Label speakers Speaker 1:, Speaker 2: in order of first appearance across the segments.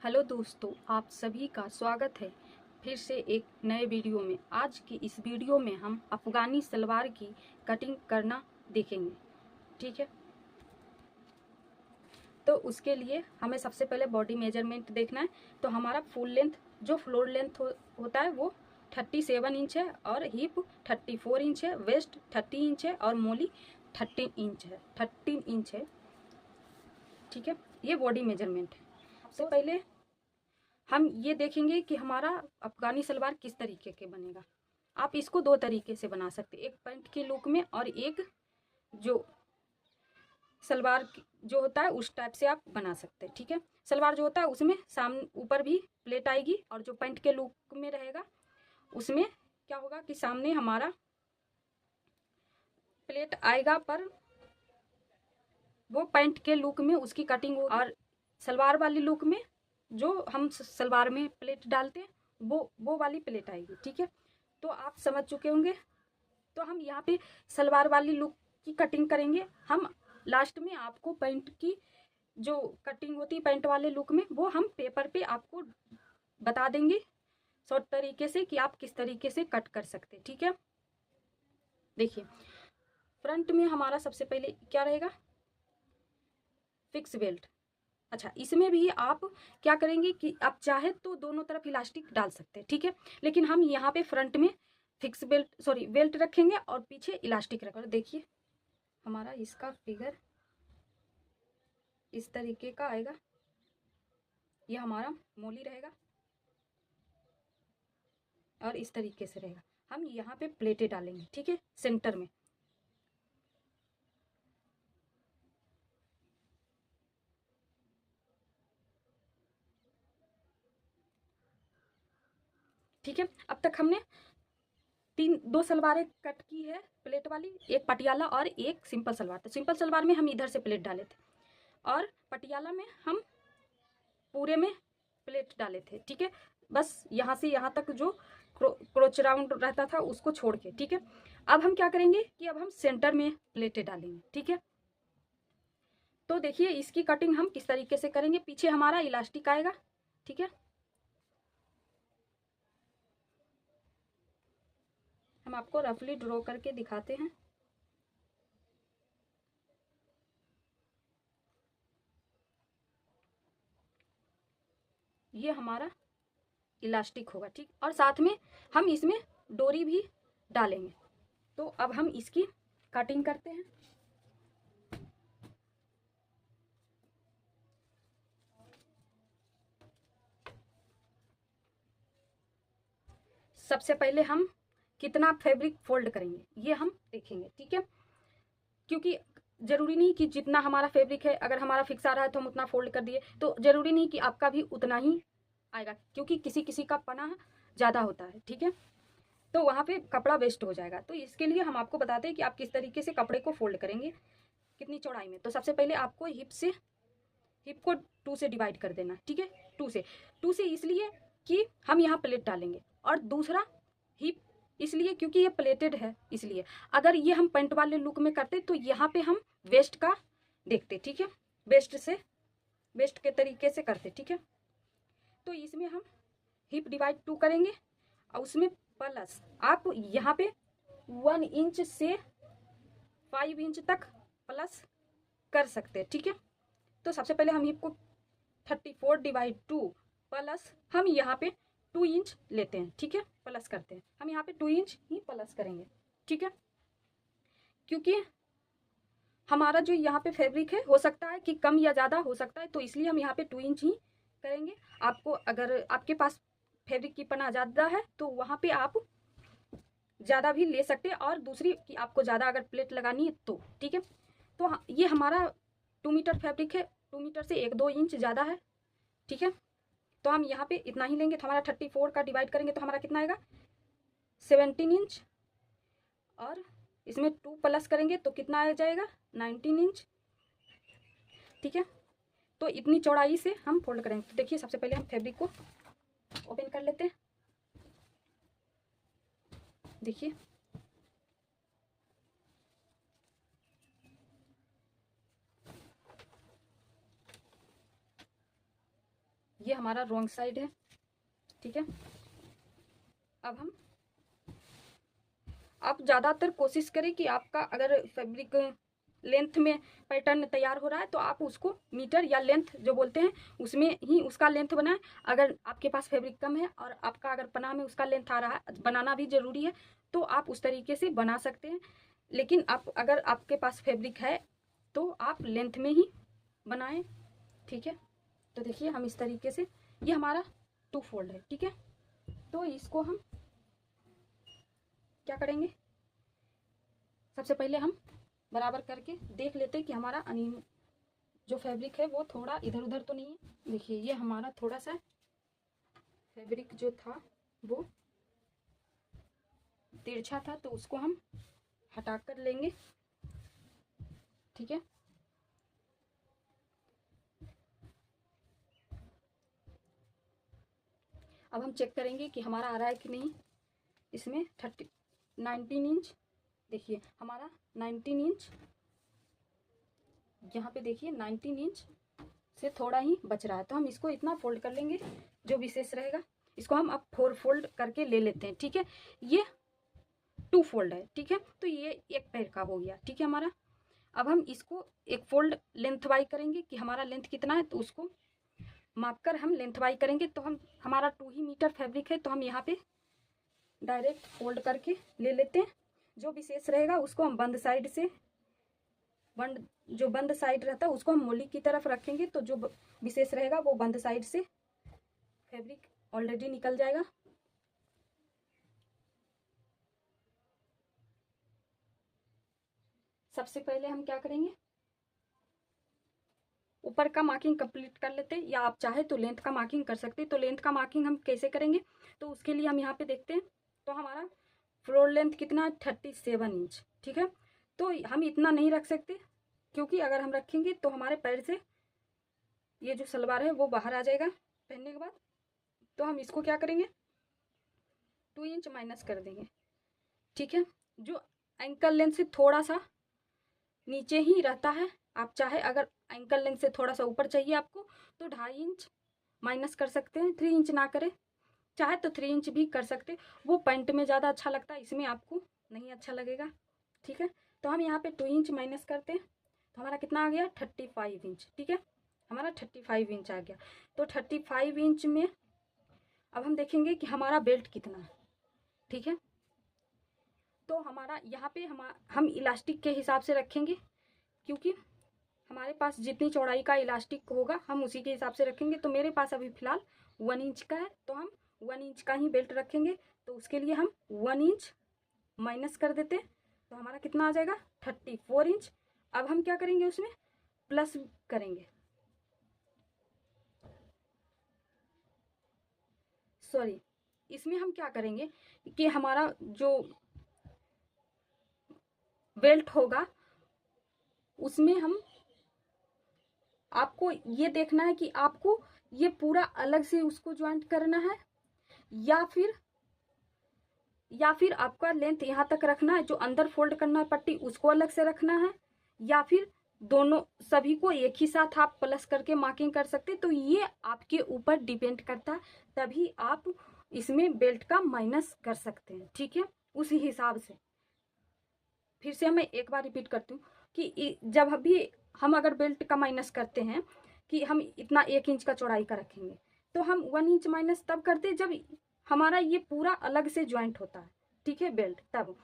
Speaker 1: Hello दोस्तों, आप सभी का स्वागत है फिर से एक नए वीडियो में। आज की इस वीडियो में हम अफगानी सलवार की कटिंग करना देखेंगे। ठीक है, तो उसके लिए हमें सबसे पहले बॉडी मेजरमेंट देखना है। तो हमारा फुल लेंथ जो फ्लोर लेंथ होता है वो 37 इंच है और हिप 34 इंच है, वेस्ट 30 इंच है और मोली 13 इंच है। ठीक है, ये बॉडी मेजरमेंट है। सबसे पहले हम ये देखेंगे कि हमारा अफगानी सलवार किस तरीके के बनेगा। आप इसको दो तरीके से बना सकते, एक पैंट के लुक में और एक जो सलवार जो होता है उस टाइप से आप बना सकते हैं। ठीक है, सलवार जो होता है उसमें सामने ऊपर भी प्लेट आएगी और जो पैंट के लुक में रहेगा उसमें क्या होगा कि सामने हमारा प्लेट आएगा, पर वो पैंट के लुक में उसकी कटिंग होगी। और सलवार वाली लुक में जो हम सलवार में प्लेट डालते हैं वो वाली प्लेट आएगी। ठीक है, तो आप समझ चुके होंगे। तो हम यहाँ पे सलवार वाली लुक की कटिंग करेंगे। हम लास्ट में आपको पैंट की जो कटिंग होती है पैंट वाले लुक में वो हम पेपर पे आपको बता देंगे शॉर्ट तरीके से कि आप किस तरीके से कट कर सकते हैं। ठीक है, देखिए फ्रंट में हमारा सबसे पहले क्या रहेगा, फिक्स बेल्ट। अच्छा, इसमें भी आप क्या करेंगे कि आप चाहे तो दोनों तरफ इलास्टिक डाल सकते हैं। ठीक है, लेकिन हम यहाँ पे फ्रंट में फिक्स बेल्ट रखेंगे और पीछे इलास्टिक रखेंगे। देखिए हमारा इसका फिगर इस तरीके का आएगा। ये हमारा मोली रहेगा और इस तरीके से रहेगा। हम यहाँ पे प्लेटें डालेंगे। ठीक है, सेंटर में। ठीक है, अब तक हमने दो सलवारें कट की है, प्लेट वाली, एक पटियाला और एक सिंपल सलवार। तो सिंपल सलवार में हम इधर से प्लेट डाले थे और पटियाला में हम पूरे में प्लेट डाले थे। ठीक है, बस यहाँ से यहाँ तक जो क्रोच राउंड रहता था उसको छोड़ के। ठीक है, अब हम क्या करेंगे कि अब हम सेंटर में प्लेटें डालेंगे। ठीक है, तो देखिए इसकी कटिंग हम किस तरीके से करेंगे। पीछे हमारा इलास्टिक आएगा। ठीक है, हम आपको रफली ड्रॉ करके दिखाते हैं। ये हमारा इलास्टिक होगा। ठीक, और साथ में हम इसमें डोरी भी डालेंगे। तो अब हम इसकी कटिंग करते हैं। सबसे पहले हम कितना फैब्रिक फोल्ड करेंगे ये हम देखेंगे। ठीक है, क्योंकि जरूरी नहीं कि जितना हमारा फैब्रिक है, अगर हमारा फिक्स आ रहा है तो हम उतना फोल्ड कर दिए, तो जरूरी नहीं कि आपका भी उतना ही आएगा, क्योंकि किसी किसी का पना ज़्यादा होता है। ठीक है, तो वहाँ पे कपड़ा वेस्ट हो जाएगा। तो इसके लिए हम आपको बताते हैं कि आप किस तरीके से कपड़े को फोल्ड करेंगे, कितनी चौड़ाई में। तो सबसे पहले आपको हिप को 2 से डिवाइड कर देना। ठीक है, 2 से इसलिए कि हम यहाँ प्लेट डालेंगे, और दूसरा हिप इसलिए क्योंकि ये प्लेटेड है। इसलिए अगर ये हम पेंट वाले लुक में करते तो यहाँ पे हम वेस्ट का देखते। ठीक है, वेस्ट के तरीके से करते। ठीक है, तो इसमें हम हिप डिवाइड 2 करेंगे और उसमें प्लस आप यहाँ पे 1 इंच से 5 इंच तक प्लस कर सकते हैं। ठीक है, तो सबसे पहले हम हिप को 34 डिवाइड 2 प्लस हम यहाँ पे 2 इंच लेते हैं। ठीक है, प्लस करते हैं, हम यहाँ पे 2 इंच ही प्लस करेंगे। ठीक है, क्योंकि हमारा जो यहाँ पे फैब्रिक है हो सकता है कि कम या ज़्यादा हो सकता है, तो इसलिए हम यहाँ पे 2 इंच ही करेंगे। आपको अगर आपके पास फैब्रिक की पना ज़्यादा है तो वहाँ पे आप ज़्यादा भी ले सकते हैं, और दूसरी कि आपको ज़्यादा अगर प्लेट लगानी है तो। ठीक है, तो ये हमारा 2 मीटर फैब्रिक है, 2 मीटर से 1-2 इंच ज़्यादा है। ठीक है, तो हम यहाँ पे इतना ही लेंगे। तो हमारा 34 का डिवाइड करेंगे तो हमारा कितना आएगा, 17 इंच, और इसमें 2 प्लस करेंगे तो कितना आ जाएगा, 19 इंच। ठीक है, तो इतनी चौड़ाई से हम फोल्ड करेंगे। तो देखिए सबसे पहले हम फैब्रिक को ओपन कर लेते हैं। देखिए ये हमारा रॉन्ग साइड है, ठीक है। अब हम आप ज़्यादातर कोशिश करें कि आपका अगर फैब्रिक लेंथ में पैटर्न तैयार हो रहा है तो आप उसको मीटर या लेंथ जो बोलते हैं उसमें ही उसका लेंथ बनाएं। अगर आपके पास फैब्रिक कम है और आपका अगर पनाह में उसका लेंथ आ रहा है, बनाना भी ज़रूरी है, तो आप उस तरीके से बना सकते हैं। लेकिन आप अगर आपके पास फैब्रिक है तो आप लेंथ में ही बनाएं, ठीक है। तो देखिए हम इस तरीके से, ये हमारा 2 फोल्ड है, ठीक है। तो इसको हम क्या करेंगे, सबसे पहले हम बराबर करके देख लेते हैं कि हमारा जो फैब्रिक है वो थोड़ा इधर उधर तो नहीं है। देखिए ये हमारा थोड़ा सा फैब्रिक जो था वो तिरछा था, तो उसको हम हटा कर लेंगे, ठीक है। अब हम चेक करेंगे कि हमारा आ रहा है कि नहीं। इसमें 19 इंच, देखिए हमारा 19 इंच, यहाँ पे देखिए 19 इंच से थोड़ा ही बच रहा है, तो हम इसको इतना फोल्ड कर लेंगे जो विशेष रहेगा। इसको हम अब 4 फोल्ड करके ले लेते हैं, ठीक है। ये 2 फोल्ड है, ठीक है। तो ये एक पैर का हो गया, ठीक है हमारा। अब हम इसको एक फोल्ड लेंथ वाई करेंगे कि हमारा लेंथ कितना है, तो उसको माप कर हम लेंथ वाई करेंगे। तो हम हमारा 2 ही मीटर फैब्रिक है, तो हम यहाँ पे डायरेक्ट फोल्ड करके ले लेते हैं। जो विशेष रहेगा उसको हम बंद साइड से, जो बंद साइड रहता है उसको हम मोली की तरफ रखेंगे, तो जो विशेष रहेगा वो बंद साइड से फैब्रिक ऑलरेडी निकल जाएगा। सबसे पहले हम क्या करेंगे, ऊपर का मार्किंग कंप्लीट कर लेते हैं, या आप चाहे तो लेंथ का मार्किंग कर सकते हैं। तो लेंथ का मार्किंग हम कैसे करेंगे, तो उसके लिए हम यहाँ पे देखते हैं। तो हमारा फ्लोर लेंथ कितना है, 37 इंच, ठीक है। तो हम इतना नहीं रख सकते, क्योंकि अगर हम रखेंगे तो हमारे पैर से ये जो सलवार है वो बाहर आ जाएगा पहनने के बाद। तो हम इसको क्या करेंगे, 2 इंच माइनस कर देंगे, ठीक है। जो एंकल लेंथ से थोड़ा सा नीचे ही रहता है, आप चाहे अगर एंकल लेंथ से थोड़ा सा ऊपर चाहिए आपको तो 2.5 इंच माइनस कर सकते हैं। 3 इंच ना करें, चाहे तो 3 इंच भी कर सकते, वो पैंट में ज़्यादा अच्छा लगता है, इसमें आपको नहीं अच्छा लगेगा, ठीक है। तो हम यहाँ पे 2 इंच माइनस करते हैं, तो हमारा कितना आ गया, 35 इंच, ठीक है। हमारा 35 इंच आ गया। तो 35 इंच में अब हम देखेंगे कि हमारा बेल्ट कितना है, ठीक है। तो हमारा यहाँ पे हम इलास्टिक के हिसाब से रखेंगे, क्योंकि हमारे पास जितनी चौड़ाई का इलास्टिक होगा हम उसी के हिसाब से रखेंगे। तो मेरे पास अभी फ़िलहाल 1 इंच का है, तो हम 1 इंच का ही बेल्ट रखेंगे। तो उसके लिए हम 1 इंच माइनस कर देते हैं, तो हमारा कितना आ जाएगा, 34 इंच। अब हम क्या करेंगे, उसमें प्लस करेंगे, सॉरी, इसमें हम क्या करेंगे कि हमारा जो बेल्ट होगा उसमें हम, आपको ये देखना है कि आपको ये पूरा अलग से उसको ज्वाइंट करना है, या फिर आपका लेंथ यहाँ तक रखना है, जो अंदर फोल्ड करना है पट्टी उसको अलग से रखना है, या फिर दोनों सभी को एक ही साथ आप प्लस करके मार्किंग कर सकते हैं। तो ये आपके ऊपर डिपेंड करता है, तभी आप इसमें बेल्ट का माइनस कर सकते हैं, ठीक है। उसी हिसाब से फिर से मैं एक बार रिपीट करती हूँ कि जब भी हम अगर बेल्ट का माइनस करते हैं कि हम इतना 1 इंच का चौड़ाई का रखेंगे, तो हम 1 इंच माइनस तब करते हैं जब हमारा ये पूरा अलग से ज्वाइंट होता है, ठीक है, बेल्ट तब।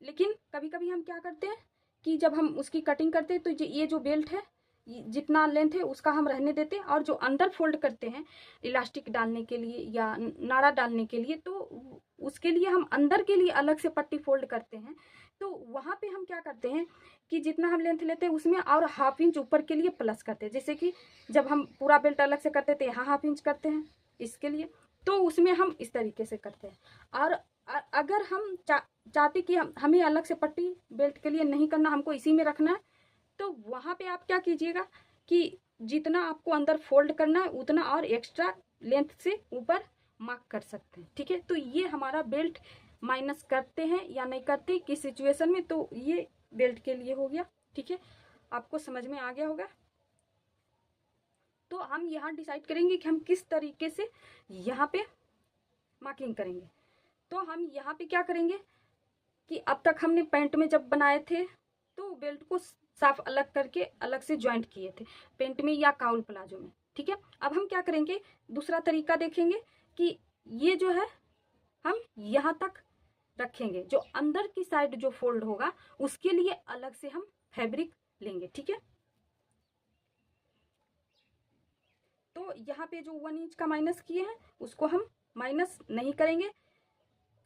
Speaker 1: लेकिन कभी कभी हम क्या करते हैं कि जब हम उसकी कटिंग करते हैं तो ये जो बेल्ट है जितना लेंथ है उसका हम रहने देते हैं, और जो अंदर फोल्ड करते हैं इलास्टिक डालने के लिए या नाड़ा डालने के लिए, तो उसके लिए हम अंदर के लिए अलग से पट्टी फोल्ड करते हैं। तो वहाँ पे हम क्या करते हैं कि जितना हम लेंथ लेते हैं उसमें और 1/2 इंच ऊपर के लिए प्लस करते हैं। जैसे कि जब हम पूरा बेल्ट अलग से करते थे, यहाँ 1/2 इंच करते हैं इसके लिए, तो उसमें हम इस तरीके से करते हैं। और अगर हम चाहते कि हमें अलग से पट्टी बेल्ट के लिए नहीं करना, हमको इसी में रखना है, तो वहाँ पे आप क्या कीजिएगा कि जितना आपको अंदर फोल्ड करना है उतना और एक्स्ट्रा लेंथ से ऊपर मार्क कर सकते हैं, ठीक है। तो ये हमारा बेल्ट माइनस करते हैं या नहीं करते किस सिचुएशन में, तो ये बेल्ट के लिए हो गया, ठीक है। आपको समझ में आ गया होगा। तो हम यहाँ डिसाइड करेंगे कि हम किस तरीके से यहाँ पे मार्किंग करेंगे। तो हम यहाँ पे क्या करेंगे कि अब तक हमने पैंट में जब बनाए थे तो बेल्ट को साफ अलग करके अलग से ज्वाइंट किए थे पैंट में या काउल प्लाजो में, ठीक है। अब हम क्या करेंगे, दूसरा तरीका देखेंगे कि ये जो है हम यहाँ तक रखेंगे, जो अंदर की साइड जो फोल्ड होगा उसके लिए अलग से हम फैब्रिक लेंगे, ठीक है। तो यहाँ पे जो 1 इंच का माइनस किए हैं उसको हम माइनस नहीं करेंगे,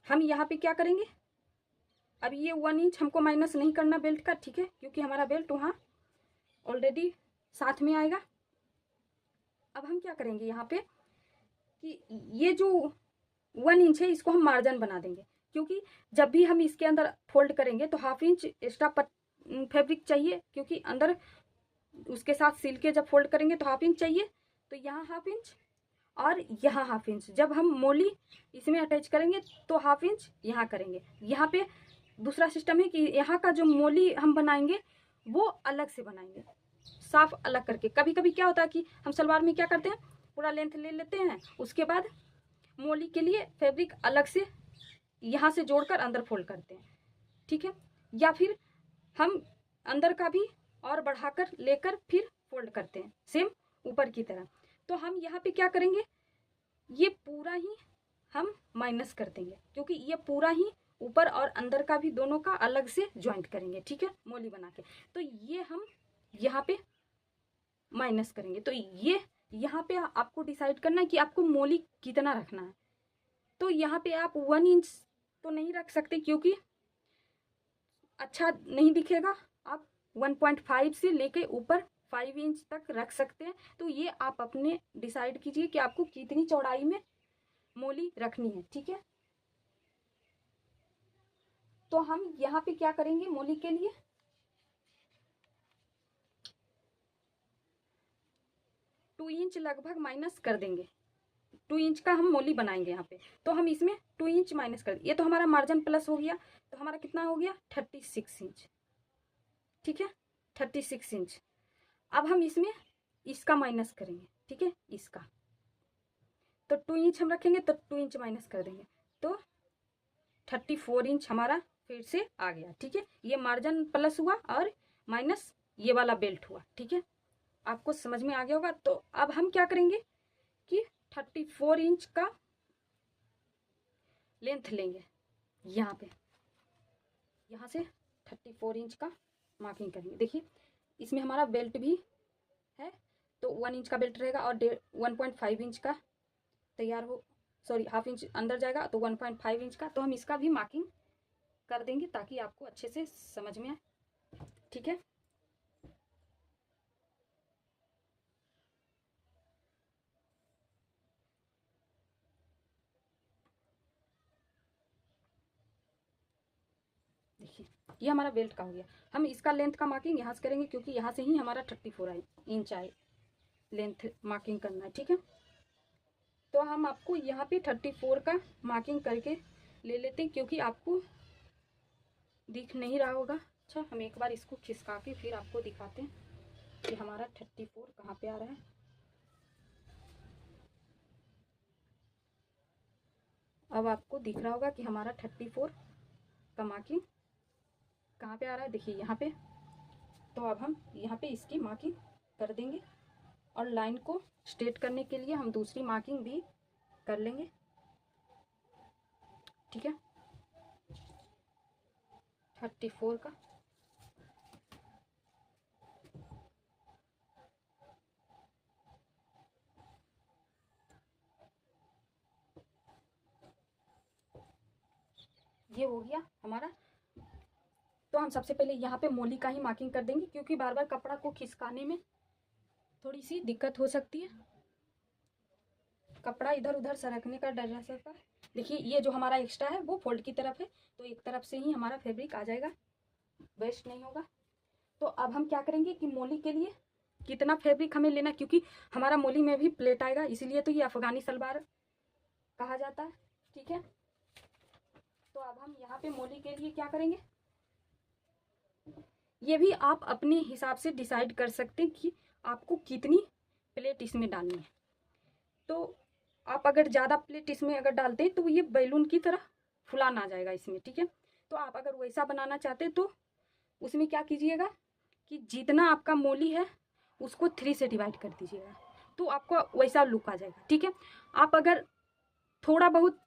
Speaker 1: हम यहाँ पे क्या करेंगे, अब ये 1 इंच हमको माइनस नहीं करना बेल्ट का, ठीक है, क्योंकि हमारा बेल्ट वहाँ ऑलरेडी साथ में आएगा। अब हम क्या करेंगे यहाँ पे कि ये जो 1 इंच है इसको हम मार्जिन बना देंगे, क्योंकि जब भी हम इसके अंदर फोल्ड करेंगे तो 1/2 इंच एक्स्ट्रा फैब्रिक चाहिए, क्योंकि अंदर उसके साथ सिल के जब फोल्ड करेंगे तो 1/2 इंच चाहिए। तो यहाँ 1/2 इंच और यहाँ 1/2 इंच, जब हम मोली इसमें अटैच करेंगे तो 1/2 इंच यहाँ करेंगे। यहाँ पे दूसरा सिस्टम है कि यहाँ का जो मोली हम बनाएंगे वो अलग से बनाएंगे, साफ अलग करके। कभी कभी क्या होता है कि हम सलवार में क्या करते हैं, पूरा लेंथ ले लेते हैं, उसके बाद मोली के लिए फैब्रिक अलग से यहाँ से जोड़कर अंदर फोल्ड करते हैं, ठीक है। या फिर हम अंदर का भी और बढ़ाकर लेकर फिर फोल्ड करते हैं सेम ऊपर की तरह। तो हम यहाँ पे क्या करेंगे, ये पूरा ही हम माइनस कर देंगे, क्योंकि ये पूरा ही ऊपर और अंदर का भी दोनों का अलग से ज्वाइंट करेंगे, ठीक है, मोली बना के। तो ये हम यहाँ पे माइनस करेंगे। तो ये यहाँ पे आपको डिसाइड करना है कि आपको मोली कितना रखना है। तो यहाँ पे आप 1 इंच तो नहीं रख सकते क्योंकि अच्छा नहीं दिखेगा, आप 1.5 से लेके ऊपर 5 इंच तक रख सकते हैं। तो ये आप अपने डिसाइड कीजिए कि आपको कितनी चौड़ाई में मोली रखनी है, ठीक है। तो हम यहाँ पे क्या करेंगे, मोली के लिए 2 इंच लगभग माइनस कर देंगे। 2 इंच का हम मोली बनाएंगे यहाँ पे, तो हम इसमें 2 इंच माइनस कर, ये तो हमारा मार्जिन प्लस हो गया, तो हमारा कितना हो गया 36 इंच, ठीक है, 36 इंच। अब हम इसमें इसका माइनस करेंगे, ठीक है, इसका तो 2 इंच हम रखेंगे तो 2 इंच माइनस कर देंगे, तो 34 इंच हमारा फिर से आ गया, ठीक है। ये मार्जिन प्लस हुआ और माइनस ये वाला बेल्ट हुआ, ठीक है, आपको समझ में आ गया होगा। तो अब हम क्या करेंगे कि 34 इंच का लेंथ लेंगे, यहाँ पे यहाँ से 34 इंच का मार्किंग करेंगे। देखिए इसमें हमारा बेल्ट भी है, तो 1 इंच का बेल्ट रहेगा और 1.5 इंच का तैयार हो, सॉरी 1/2 इंच अंदर जाएगा तो 1.5 इंच का। तो हम इसका भी मार्किंग कर देंगे ताकि आपको अच्छे से समझ में आए, ठीक है। देखिए ये हमारा बेल्ट का हो गया। हम इसका लेंथ का मार्किंग यहाँ से करेंगे क्योंकि यहाँ से ही हमारा 34 इंच आए लेंथ मार्किंग करना है, ठीक है। तो हम आपको यहाँ पे 34 का मार्किंग करके ले लेते हैं क्योंकि आपको दिख नहीं रहा होगा। अच्छा हम एक बार इसको खिसका के फिर आपको दिखाते हैं कि हमारा 34 कहाँ पे आ रहा है। अब आपको दिख रहा होगा कि हमारा 34 का मार्किंग कहाँ पे आ रहा है, देखिए यहाँ पे। तो अब हम यहाँ पे इसकी मार्किंग कर देंगे और लाइन को स्ट्रेट करने के लिए हम दूसरी मार्किंग भी कर लेंगे, ठीक है। 34 का ये हो गया हमारा। तो हम सबसे पहले यहाँ पे मोली का ही मार्किंग कर देंगे क्योंकि बार बार कपड़ा को खिसकाने में थोड़ी सी दिक्कत हो सकती है, कपड़ा इधर उधर सरकने का डर रह सकता है। देखिए ये जो हमारा एक्स्ट्रा है वो फोल्ड की तरफ है, तो एक तरफ से ही हमारा फैब्रिक आ जाएगा, वेस्ट नहीं होगा। तो अब हम क्या करेंगे कि मोली के लिए कितना फैब्रिक हमें लेना, क्योंकि हमारा मोली में भी प्लेट आएगा, इसीलिए तो ये अफगानी सलवार कहा जाता है, ठीक है। तो अब हम यहाँ पे मोली के लिए क्या करेंगे, ये भी आप अपने हिसाब से डिसाइड कर सकते हैं कि आपको कितनी प्लेट इसमें डालनी है। तो आप अगर ज़्यादा प्लेट इसमें अगर डालते हैं तो ये बैलून की तरह फुला ना जाएगा इसमें, ठीक है। तो आप अगर वैसा बनाना चाहते हैं तो उसमें क्या कीजिएगा कि जितना आपका मोली है उसको 3 से डिवाइड कर दीजिएगा, तो आपको वैसा लुक आ जाएगा, ठीक है। आप अगर थोड़ा बहुत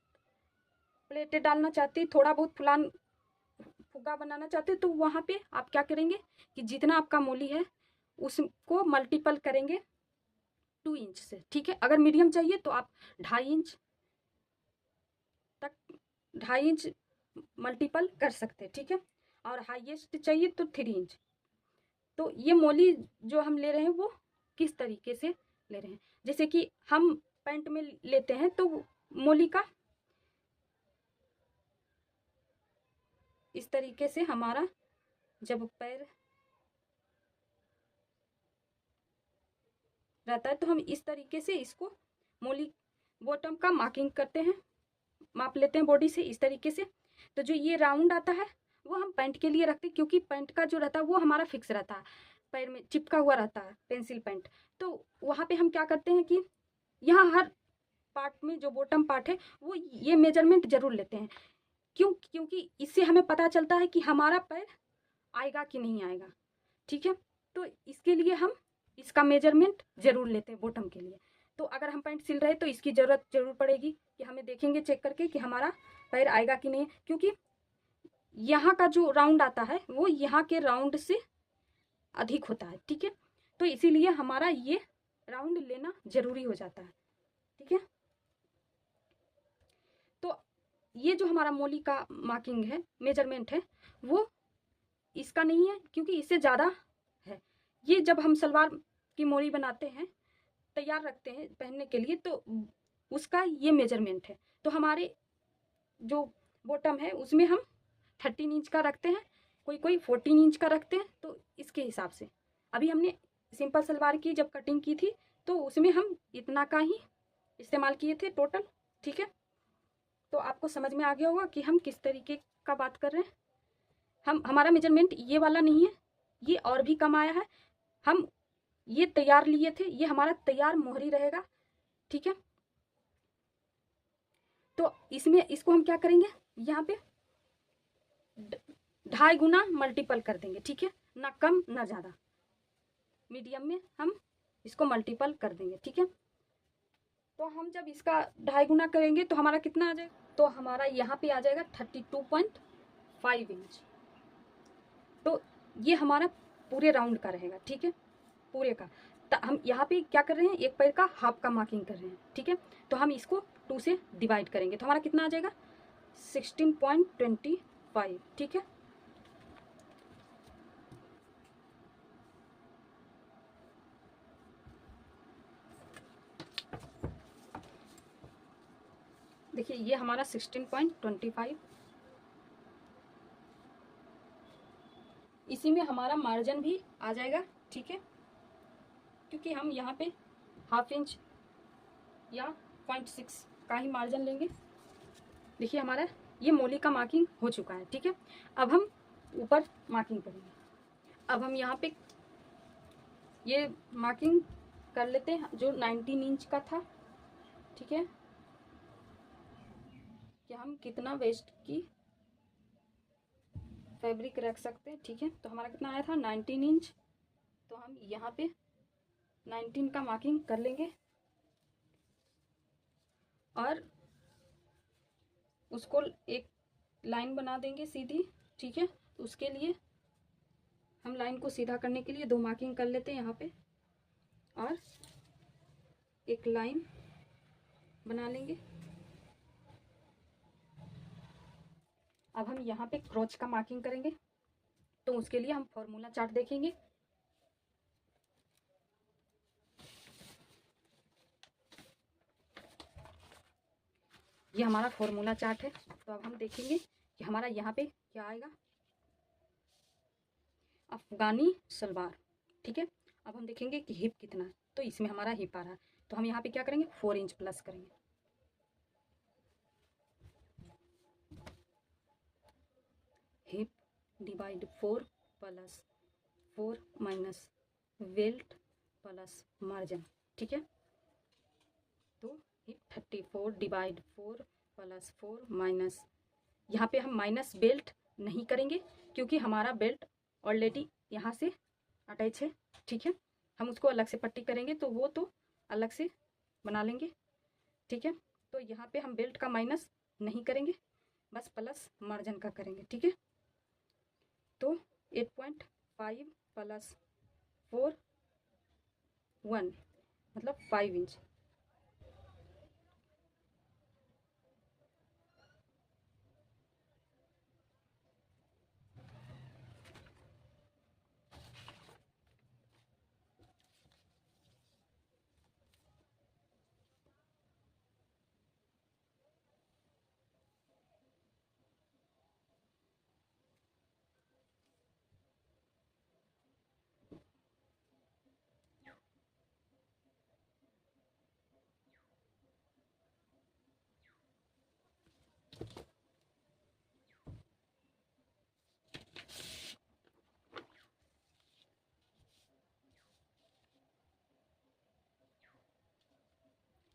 Speaker 1: प्लेटें डालना चाहते हैं, थोड़ा बहुत फुग्गा बनाना चाहते हैं, तो वहाँ पे आप क्या करेंगे कि जितना आपका मोली है उसको मल्टीपल करेंगे 2 इंच से, ठीक है। अगर मीडियम चाहिए तो आप 2.5 इंच तक 2.5 इंच मल्टीपल कर सकते हैं, ठीक है। और हाईएस्ट चाहिए तो 3 इंच। तो ये मोली जो हम ले रहे हैं वो किस तरीके से ले रहे हैं, जैसे कि हम पैंट में लेते हैं तो मोली का इस तरीके से हमारा जब पैर रहता है तो हम इस तरीके से इसको मोली बॉटम का मार्किंग करते हैं, माप लेते हैं बॉडी से इस तरीके से। तो जो ये राउंड आता है वो हम पैंट के लिए रखते हैं, क्योंकि पैंट का जो रहता है वो हमारा फिक्स रहता है, पैर में चिपका हुआ रहता है पेंसिल पैंट। तो वहाँ पे हम क्या करते हैं कि यहाँ हर पार्ट में जो बॉटम पार्ट है वो ये मेजरमेंट जरूर लेते हैं, क्योंकि इससे हमें पता चलता है कि हमारा पैर आएगा कि नहीं आएगा, ठीक है। तो इसके लिए हम इसका मेजरमेंट जरूर लेते हैं बॉटम के लिए। तो अगर हम पैंट सिल रहे तो इसकी ज़रूरत जरूर पड़ेगी कि हमें देखेंगे चेक करके कि हमारा पैर आएगा कि नहीं, क्योंकि यहाँ का जो राउंड आता है वो यहाँ के राउंड से अधिक होता है, ठीक है। तो इसीलिए हमारा ये राउंड लेना जरूरी हो जाता है, ठीक है। तो ये जो हमारा मोली का मार्किंग है, मेजरमेंट है, वो इसका नहीं है क्योंकि इससे ज़्यादा है। ये जब हम सलवार की मोरी बनाते हैं, तैयार रखते हैं पहनने के लिए, तो उसका ये मेजरमेंट है। तो हमारे जो बॉटम है उसमें हम 13 इंच का रखते हैं, कोई 14 इंच का रखते हैं। तो इसके हिसाब से अभी हमने सिंपल सलवार की जब कटिंग की थी तो उसमें हम इतना का ही इस्तेमाल किए थे टोटल, ठीक है। तो आपको समझ में आ गया होगा कि हम किस तरीके का बात कर रहे हैं। हमारा मेजरमेंट ये वाला नहीं है, ये और भी कम आया है। हम ये तैयार लिए थे, ये हमारा तैयार मोहरी रहेगा, ठीक है। तो इसमें इसको हम क्या करेंगे, यहाँ पे 2.5 गुना मल्टीपल कर देंगे, ठीक है। ना कम ना ज़्यादा, मीडियम में हम इसको मल्टीपल कर देंगे, ठीक है। तो हम जब इसका 2.5 गुना करेंगे तो हमारा कितना आ जाएगा, तो हमारा यहाँ पे आ जाएगा 32.5 इंच। तो ये हमारा पूरे राउंड का रहेगा, ठीक है, पूरे का। तो हम यहाँ पे क्या कर रहे हैं, एक पैर का हाफ का मार्किंग कर रहे हैं, ठीक है। तो हम इसको 2 से डिवाइड करेंगे तो हमारा कितना आ जाएगा 16.25, ठीक है। देखिए ये हमारा 16.25, इसी में हमारा मार्जिन भी आ जाएगा, ठीक है, क्योंकि हम यहाँ पे 1/2 इंच या 0.6 का ही मार्जिन लेंगे। देखिए हमारा ये मोली का मार्किंग हो चुका है, ठीक है। अब हम ऊपर मार्किंग करेंगे। अब हम यहाँ पे ये मार्किंग कर लेते हैं जो 19 इंच का था, ठीक है, कि हम कितना वेस्ट की फैब्रिक रख सकते हैं, ठीक है। तो हमारा कितना आया था 19 इंच, तो हम यहाँ पे 19 का मार्किंग कर लेंगे और उसको एक लाइन बना देंगे सीधी, ठीक है। तो उसके लिए हम लाइन को सीधा करने के लिए 2 मार्किंग कर लेते हैं यहाँ पे और एक लाइन बना लेंगे। अब हम यहाँ पे क्रॉच का मार्किंग करेंगे, तो उसके लिए हम फॉर्मूला चार्ट देखेंगे। ये हमारा फॉर्मूला चार्ट है। तो अब हम देखेंगे कि हमारा यहाँ पे क्या आएगा, अफगानी सलवार, ठीक है। अब हम देखेंगे कि हिप कितना है, तो इसमें हमारा हिप आ रहा है, तो हम यहाँ पे क्या करेंगे 4 इंच प्लस करेंगे। Hip divide 4 plus 4 minus belt plus margin, ठीक है। तो 34 डिवाइड 4 प्लस 4 माइनस, यहाँ पे हम माइनस बेल्ट नहीं करेंगे क्योंकि हमारा बेल्ट ऑलरेडी यहाँ से अटैच है, ठीक है। हम उसको अलग से पट्टी करेंगे तो वो तो अलग से बना लेंगे, ठीक है। तो यहाँ पे हम बेल्ट का माइनस नहीं करेंगे, बस प्लस मार्जिन का करेंगे, ठीक है। तो 8.5 प्लस 4 1 मतलब 5 इंच।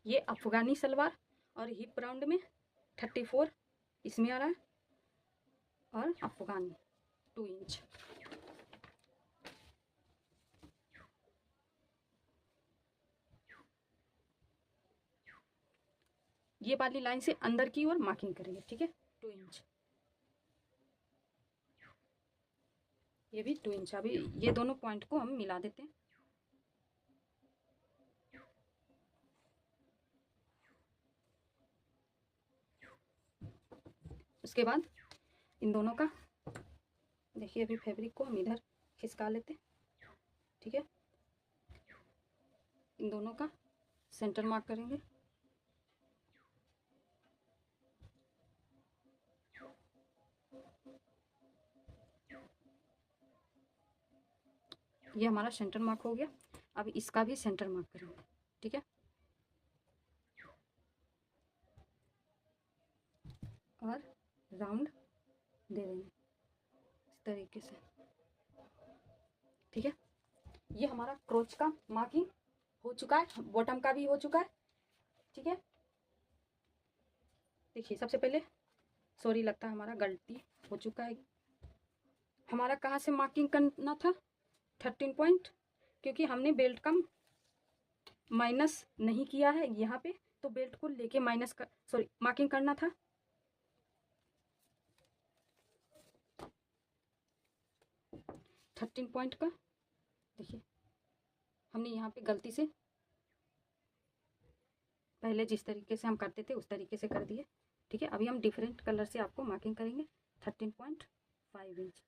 Speaker 1: ये अफगानी सलवार और हिप राउंड में 34 इसमें आ रहा है और अफगानी 2 इंच। ये वाली लाइन से अंदर की ओर मार्किंग करेंगे, ठीक है, 2 इंच। ये भी 2 इंच। अभी ये दोनों पॉइंट को हम मिला देते हैं। उसके बाद इन दोनों का देखिए, अभी फैब्रिक को हम इधर खिसका लेते हैं, ठीक है। इन दोनों का सेंटर मार्क करेंगे। ये हमारा सेंटर मार्क हो गया। अब इसका भी सेंटर मार्क करेंगे, ठीक है। और राउंड दे देंगे इस तरीके से, ठीक है। ये हमारा क्रोच का मार्किंग हो चुका है, बॉटम का भी हो चुका है, ठीक है। देखिए, सबसे पहले सॉरी, लगता है हमारा गलती हो चुका है। हमारा कहाँ से मार्किंग करना था? 13 पॉइंट, क्योंकि हमने बेल्ट का माइनस नहीं किया है यहाँ पे, तो बेल्ट को लेके माइनस कर सॉरी मार्किंग करना था। थर्टीन पॉइंट का देखिए, हमने यहाँ पे गलती से पहले जिस तरीके से हम करते थे उस तरीके से कर दिए, ठीक है। अभी हम डिफरेंट कलर से आपको मार्किंग करेंगे। 13.5 इंच,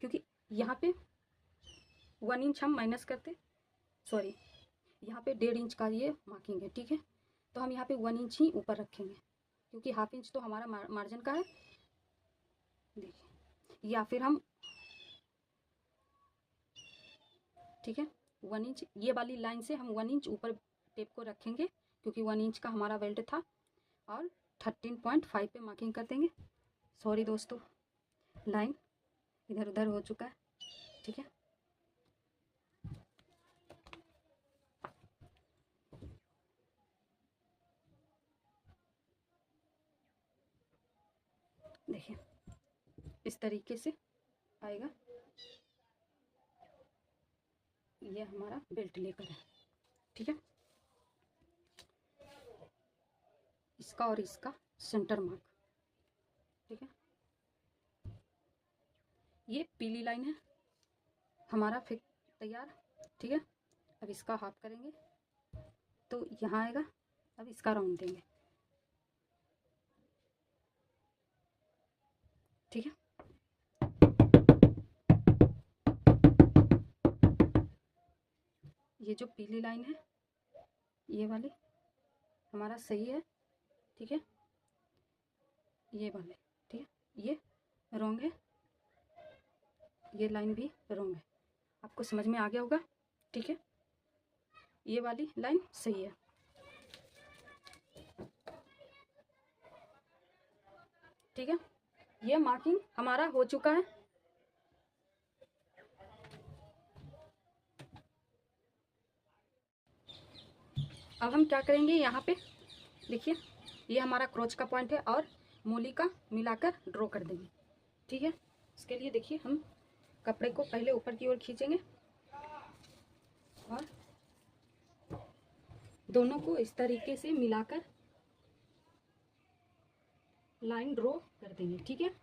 Speaker 1: क्योंकि यहाँ पे 1 इंच हम माइनस करते, सॉरी यहाँ पे 1.5 इंच का ये मार्किंग है, ठीक है। तो हम यहाँ पे 1 इंच ही ऊपर रखेंगे, क्योंकि हाफ इंच तो हमारा मार्जिन का है, देखिए। या फिर हम, ठीक है, 1 इंच ये वाली लाइन से हम 1 इंच ऊपर टेप को रखेंगे, क्योंकि 1 इंच का हमारा बेल्ट था। और 13.5 पे मार्किंग कर देंगे। सॉरी दोस्तों, लाइन इधर उधर हो चुका है, ठीक है। देखिए, इस तरीके से आएगा। ये हमारा बेल्ट लेकर है, ठीक है। इसका और इसका सेंटर मार्क, ठीक है। ये पीली लाइन है हमारा फिर तैयार, ठीक है। अब इसका हाफ करेंगे तो यहाँ आएगा। अब इसका राउंड देंगे, ठीक है। ये जो पीली लाइन है ये वाली हमारा सही है, ठीक है। ये वाले, ठीक है, ये रॉन्ग है, ये लाइन भी रॉन्ग है। आपको समझ में आ गया होगा, ठीक है। ये वाली लाइन सही है, ठीक है। ये मार्किंग हमारा हो चुका है। अब हम क्या करेंगे, यहाँ पे देखिए ये हमारा क्रोच का पॉइंट है और मोली का मिलाकर ड्रॉ कर देंगे। ठीक है, इसके लिए देखिए हम कपड़े को पहले ऊपर की ओर खींचेंगे और दोनों को इस तरीके से मिलाकर लाइन ड्रॉ कर देंगे। ठीक है,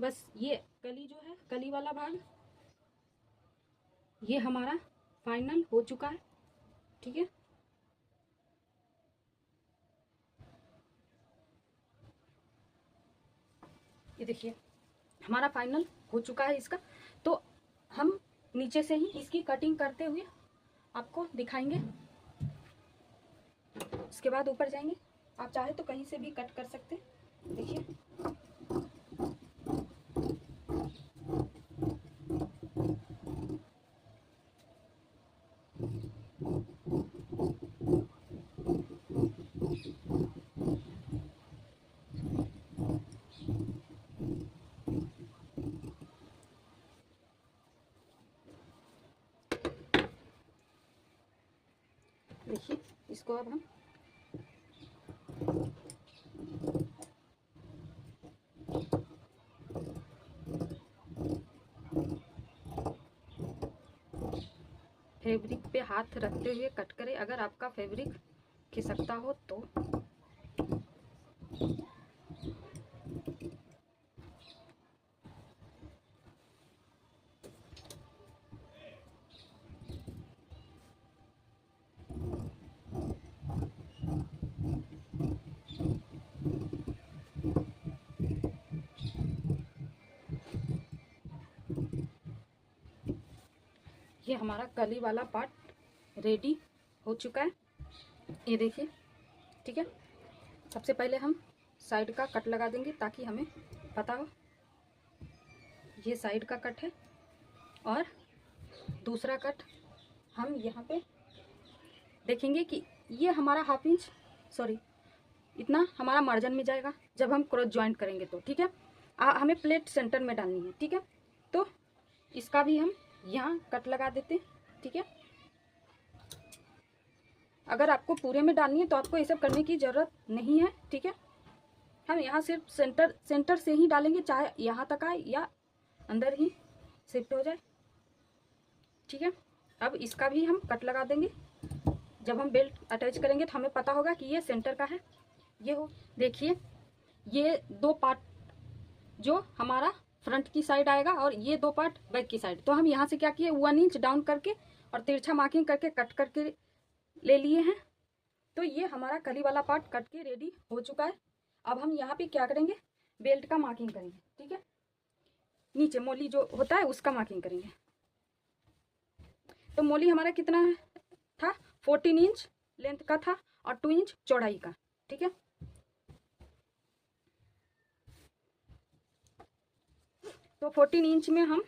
Speaker 1: बस ये कली जो है, कली वाला भाग ये हमारा फाइनल हो चुका है। ठीक है, ये देखिए हमारा फाइनल हो चुका है इसका। तो हम नीचे से ही इसकी कटिंग करते हुए आपको दिखाएंगे, उसके बाद ऊपर जाएंगे। आप चाहे तो कहीं से भी कट कर सकते हैं। देखिए देखिए इसको अब हम फैब्रिक पे हाथ रखते हुए कट करें। अगर आपका फैब्रिक खिसकता हो तो ये हमारा कली वाला पार्ट रेडी हो चुका है, ये देखिए। ठीक है, सबसे पहले हम साइड का कट लगा देंगे ताकि हमें पता हो ये साइड का कट है, और दूसरा कट हम यहाँ पे देखेंगे कि ये हमारा हाफ इंच, सॉरी इतना हमारा मार्जिन में जाएगा जब हम क्रॉस ज्वाइंट करेंगे तो। ठीक है, हमें प्लेट सेंटर में डालनी है। ठीक है, तो इसका भी हम यहाँ कट लगा देते हैं। ठीक है, अगर आपको पूरे में डालनी है तो आपको ये सब करने की ज़रूरत नहीं है। ठीक है, हम यहाँ सिर्फ सेंटर से ही डालेंगे, चाहे यहाँ तक आए या अंदर ही शिफ्ट हो जाए। ठीक है, अब इसका भी हम कट लगा देंगे। जब हम बेल्ट अटैच करेंगे तो हमें पता होगा कि ये सेंटर का है। ये हो, देखिए ये दो पार्ट जो हमारा फ्रंट की साइड आएगा और ये दो पार्ट बैक की साइड। तो हम यहाँ से क्या किए, 1 इंच डाउन करके और तिरछा मार्किंग करके कट करके ले लिए हैं। तो ये हमारा कली वाला पार्ट कट के रेडी हो चुका है। अब हम यहाँ पे क्या करेंगे, बेल्ट का मार्किंग करेंगे। ठीक है, नीचे मोली जो होता है उसका मार्किंग करेंगे। तो मोली हमारा कितना था, 14 इंच लेंथ का था और 2 इंच चौड़ाई का। ठीक है, तो 14 इंच में हम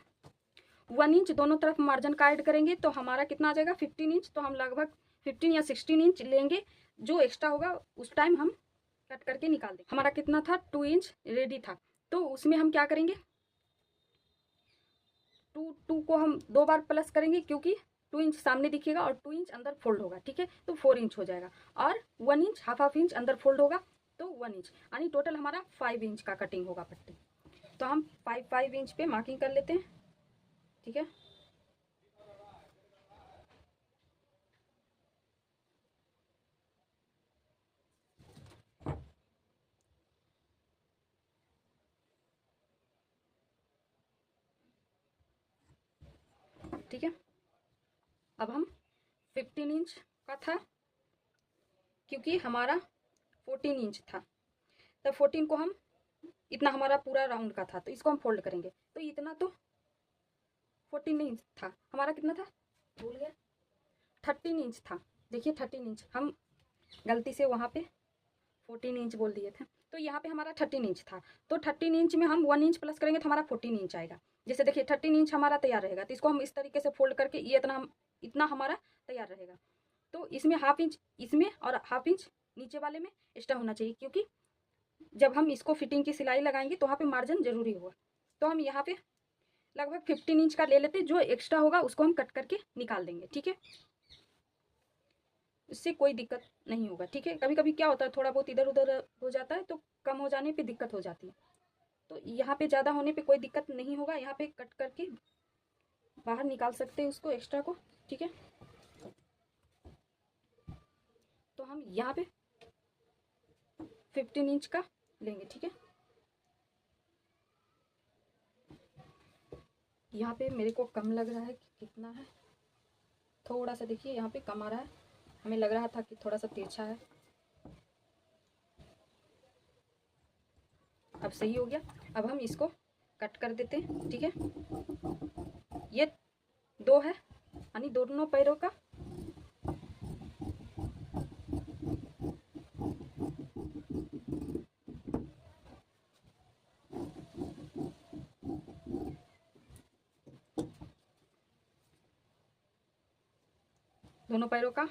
Speaker 1: 1 इंच दोनों तरफ मार्जिन का ऐड करेंगे तो हमारा कितना आ जाएगा, 15 इंच। तो हम लगभग 15 या 16 इंच लेंगे, जो एक्स्ट्रा होगा उस टाइम हम कट करके निकाल देंगे। हमारा कितना था, 2 इंच रेडी था। तो उसमें हम क्या करेंगे, 2 को हम 2 बार प्लस करेंगे क्योंकि 2 इंच सामने दिखेगा और 2 इंच अंदर फोल्ड होगा। ठीक है, तो 4 इंच हो जाएगा और 1 इंच हाफ इंच अंदर फोल्ड होगा तो 1 इंच, यानी टोटल हमारा 5 इंच का कटिंग होगा पट्टी। तो हम 5 इंच पे मार्किंग कर लेते हैं। ठीक है, ठीक है, अब हम 15 इंच का था क्योंकि हमारा 14 इंच था, तो 14 को हम, इतना हमारा पूरा राउंड का था तो इसको हम फोल्ड करेंगे। तो इतना तो 14 इंच था, हमारा कितना था भूल गया, 13 इंच था। देखिए 13 इंच, हम गलती से वहाँ पे 14 इंच बोल दिए थे। तो यहाँ पे हमारा 13 इंच था, तो 13 इंच में हम 1 इंच प्लस करेंगे तो हमारा 14 इंच आएगा। जैसे देखिए 13 इंच हमारा तैयार रहेगा, तो इसको हम इस तरीके से फोल्ड करके ये इतना हमारा तैयार रहेगा। तो इसमें हाफ इंच इसमें और हाफ इंच नीचे वाले में एक्स्ट्रा होना चाहिए, क्योंकि जब हम इसको फिटिंग की सिलाई लगाएंगे तो वहाँ पे मार्जिन जरूरी होगा। तो हम यहाँ पे लगभग 15 इंच का ले लेते, जो एक्स्ट्रा होगा उसको हम कट करके निकाल देंगे। ठीक है, इससे कोई दिक्कत नहीं होगा, ठीक है। कभी कभी क्या होता है, थोड़ा बहुत इधर उधर हो जाता है तो कम हो जाने पे दिक्कत हो जाती है। तो यहाँ पे ज़्यादा होने पे कोई दिक्कत नहीं होगा, यहाँ पे कट करके बाहर निकाल सकते हैं उसको, एक्स्ट्रा को, ठीक है। तो हम यहाँ पे 15 इंच का लेंगे, ठीक है। यहाँ पे मेरे को कम लग रहा है कि कितना है, थोड़ा सा देखिए यहाँ पे कम आ रहा है, हमें लग रहा था कि थोड़ा सा तिरछा है। अब सही हो गया। अब हम इसको कट कर देते हैं, ठीक है। ये 2 है, यानी दोनों पैरों का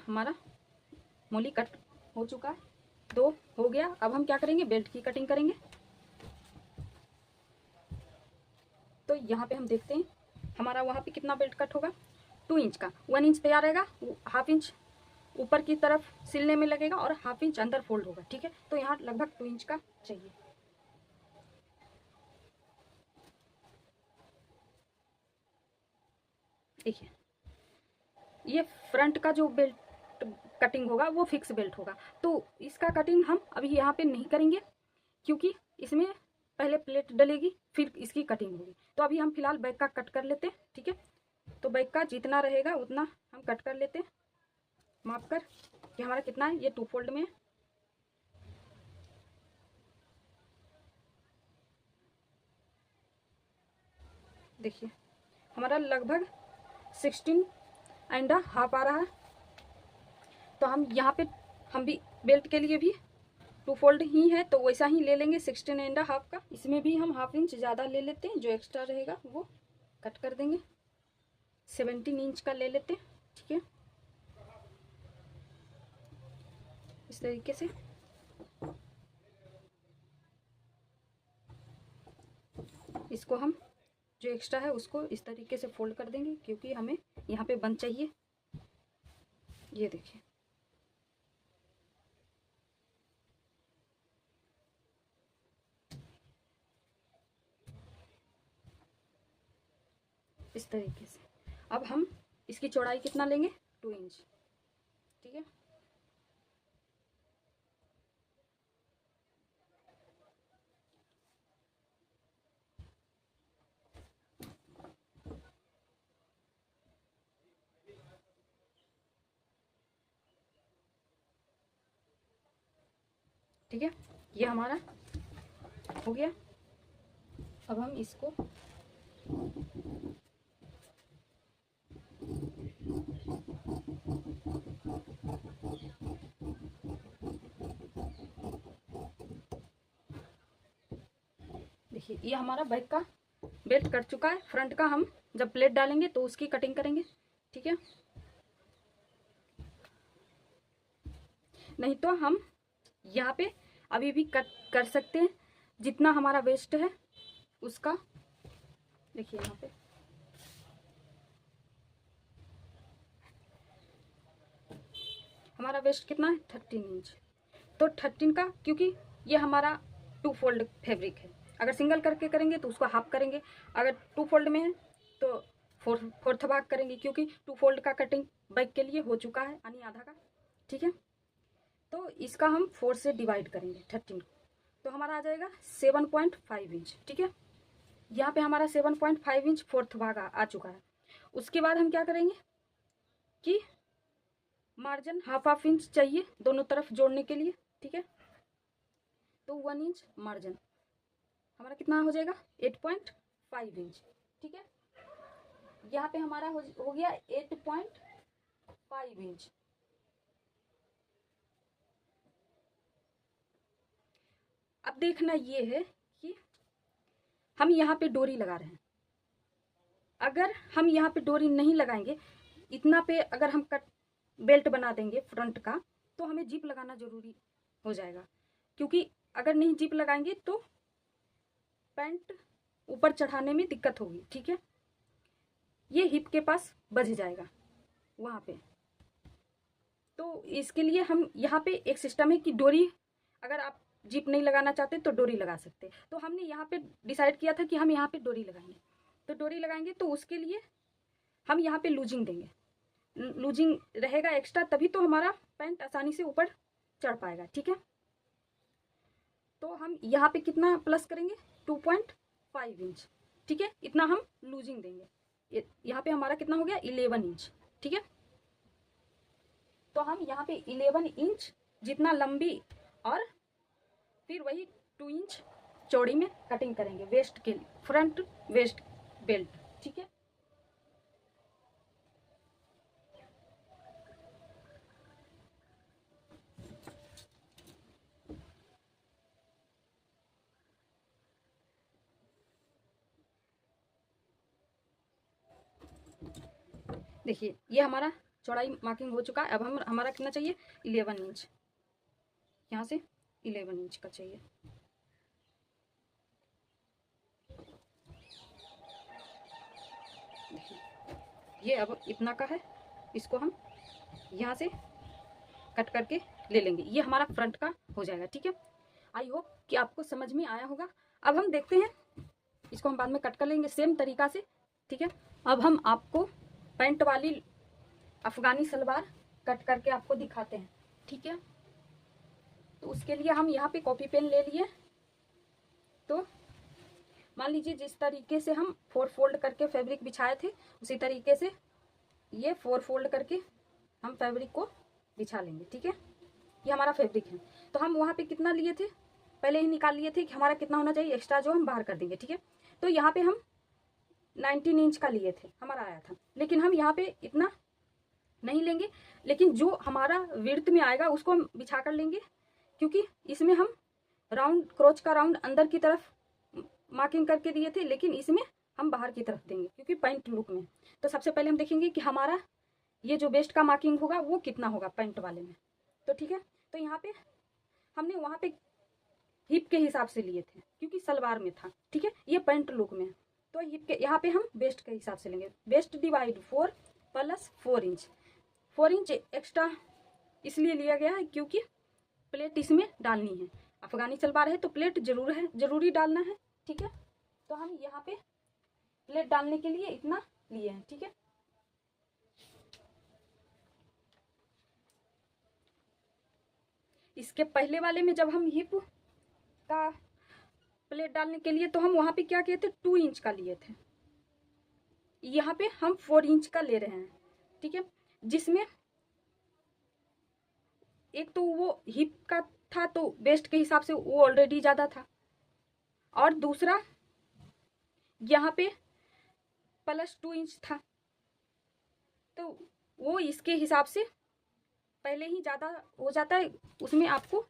Speaker 1: हमारा मोली कट हो चुका है, 2 हो गया। अब हम क्या करेंगे, बेल्ट की कटिंग करेंगे। तो यहाँ पे हम देखते हैं हमारा वहाँ पे कितना बेल्ट कट होगा, 2 इंच का। 1 इंच तैयार रहेगा, हाफ इंच ऊपर की तरफ सिलने में लगेगा और हाफ इंच अंदर फोल्ड होगा, ठीक है। तो यहाँ लगभग 2 इंच का चाहिए। देखिए ये फ्रंट का जो बेल्ट कटिंग होगा वो फिक्स बेल्ट होगा, तो इसका कटिंग हम अभी यहाँ पे नहीं करेंगे क्योंकि इसमें पहले प्लेट डलेगी फिर इसकी कटिंग होगी। तो अभी हम फिलहाल बैक का कट कर लेते हैं, ठीक है। तो बैक का जितना रहेगा उतना हम कट कर लेते हैं, माप कर। ये हमारा कितना है, ये 2 फोल्ड में है। देखिए हमारा लगभग 16.5 आ रहा है। तो हम यहाँ पे हम भी बेल्ट के लिए भी 2 फोल्ड ही है तो वैसा ही ले लेंगे 16.5 का। इसमें भी हम हाफ इंच ज़्यादा ले लेते हैं, जो एक्स्ट्रा रहेगा वो कट कर देंगे। 17 इंच का ले लेते हैं, ठीक है। इस तरीके से इसको हम जो एक्स्ट्रा है उसको इस तरीके से फोल्ड कर देंगे क्योंकि हमें यहाँ पे बंद चाहिए। ये देखिए इस तरीके से। अब हम इसकी चौड़ाई कितना लेंगे, 2 इंच, ठीक है। ठीक है, ये हमारा हो गया। अब हम इसको देखिए, ये हमारा बैक का बेल्ट कट चुका है। फ्रंट का हम जब प्लेट डालेंगे तो उसकी कटिंग करेंगे, ठीक है। नहीं तो हम यहाँ पे अभी भी कट कर सकते हैं जितना हमारा वेस्ट है उसका। देखिए यहाँ पे हमारा वेस्ट कितना है, 13 इंच। तो 13 का, क्योंकि ये हमारा 2 फोल्ड फैब्रिक है, अगर सिंगल करके करेंगे तो उसको हाफ करेंगे, अगर 2 फोल्ड में है तो फोर्थ भाग करेंगे, क्योंकि 2 फोल्ड का कटिंग बैक के लिए हो चुका है, यानी आधा का, ठीक है। तो इसका हम 4 से डिवाइड करेंगे 13 को, तो हमारा आ जाएगा 7.5 इंच, ठीक है। यहाँ पे हमारा 7.5 इंच फोर्थ भाग आ चुका है। उसके बाद हम क्या करेंगे कि मार्जिन हाफ इंच चाहिए दोनों तरफ जोड़ने के लिए, ठीक है। तो 1 इंच मार्जिन हमारा कितना हो जाएगा, 8.5 इंच, ठीक है। यहाँ पे हमारा हो गया 8.5 इंच। अब देखना ये है कि हम यहाँ पे डोरी लगा रहे हैं, अगर हम यहाँ पे डोरी नहीं लगाएंगे, इतना पे अगर हम कट बेल्ट बना देंगे फ्रंट का, तो हमें जिप लगाना जरूरी हो जाएगा, क्योंकि अगर नहीं जिप लगाएंगे तो पैंट ऊपर चढ़ाने में दिक्कत होगी, ठीक है। ये हिप के पास बज जाएगा वहाँ पे, तो इसके लिए हम यहाँ पे एक सिस्टम है कि डोरी, अगर आप जिप नहीं लगाना चाहते तो डोरी लगा सकते। तो हमने यहाँ पे डिसाइड किया था कि हम यहाँ पे डोरी लगाएंगे। तो डोरी लगाएंगे तो उसके लिए हम यहाँ पे लूजिंग देंगे, लूजिंग रहेगा एक्स्ट्रा, तभी तो हमारा पैंट आसानी से ऊपर चढ़ पाएगा। ठीक है, तो हम यहाँ पे कितना प्लस करेंगे, 2.5 इंच। ठीक है, इतना हम लूजिंग देंगे। यहाँ पे हमारा कितना हो गया, 11 इंच। ठीक है, तो हम यहाँ पे 11 इंच जितना लंबी और फिर वही 2 इंच चौड़ी में कटिंग करेंगे वेस्ट के लिए, फ्रंट वेस्ट बेल्ट। ठीक है, देखिए ये हमारा चौड़ाई मार्किंग हो चुका है। अब हम हमारा कितना चाहिए, 11 इंच, यहाँ से 11 इंच का चाहिए। ये अब इतना का है, इसको हम यहाँ से कट करके ले लेंगे। ये हमारा फ्रंट का हो जाएगा। ठीक है, आई होप कि आपको समझ में आया होगा। अब हम देखते हैं, इसको हम बाद में कट कर लेंगे सेम तरीका से। ठीक है, अब हम आपको पैंट वाली अफगानी सलवार कट करके आपको दिखाते हैं। ठीक है, तो उसके लिए हम यहाँ पे कॉपी पेन ले लिए। तो मान लीजिए जिस तरीके से हम 4 फोल्ड करके फैब्रिक बिछाए थे, उसी तरीके से ये 4 फोल्ड करके हम फैब्रिक को बिछा लेंगे। ठीक है, ये हमारा फैब्रिक है। तो हम वहाँ पे कितना लिए थे, पहले ही निकाल लिए थे कि हमारा कितना होना चाहिए एक्स्ट्रा, जो हम बाहर कर देंगे। ठीक है, तो यहाँ पे हम 19 इंच का लिए थे, हमारा आया था, लेकिन हम यहाँ पे इतना नहीं लेंगे, लेकिन जो हमारा विड्थ में आएगा उसको हम बिछा कर लेंगे, क्योंकि इसमें हम राउंड क्रोच का राउंड अंदर की तरफ मार्किंग करके दिए थे, लेकिन इसमें हम बाहर की तरफ देंगे क्योंकि पैंट लुक में। तो सबसे पहले हम देखेंगे कि हमारा ये जो वेस्ट का मार्किंग होगा वो कितना होगा पैंट वाले में। तो ठीक है, तो यहाँ पे हमने वहाँ पे हिप के हिसाब से लिए थे क्योंकि सलवार में था। ठीक है, ये पैंट लुक में, तो हिप के यहाँ पे हम वेस्ट के हिसाब से लेंगे। Waist divide 4 plus 4 inch. 4 inch extra इसलिए लिया गया है क्योंकि प्लेट इसमें डालनी है। अफगानी सलवार है तो प्लेट जरूरी डालना है। ठीक है, तो हम यहाँ पे प्लेट डालने के लिए इतना लिए हैं। ठीक है, इसके पहले वाले में जब हम हिप का प्लेट डालने के लिए, तो हम वहां पे क्या किए थे, 2 इंच का लिए थे। यहाँ पे हम 4 इंच का ले रहे हैं। ठीक है, जिसमें एक तो वो हिप का था तो वेस्ट के हिसाब से वो ऑलरेडी ज्यादा था, और दूसरा यहाँ पे +2 इंच था, तो वो इसके हिसाब से पहले ही ज़्यादा हो जाता है, उसमें आपको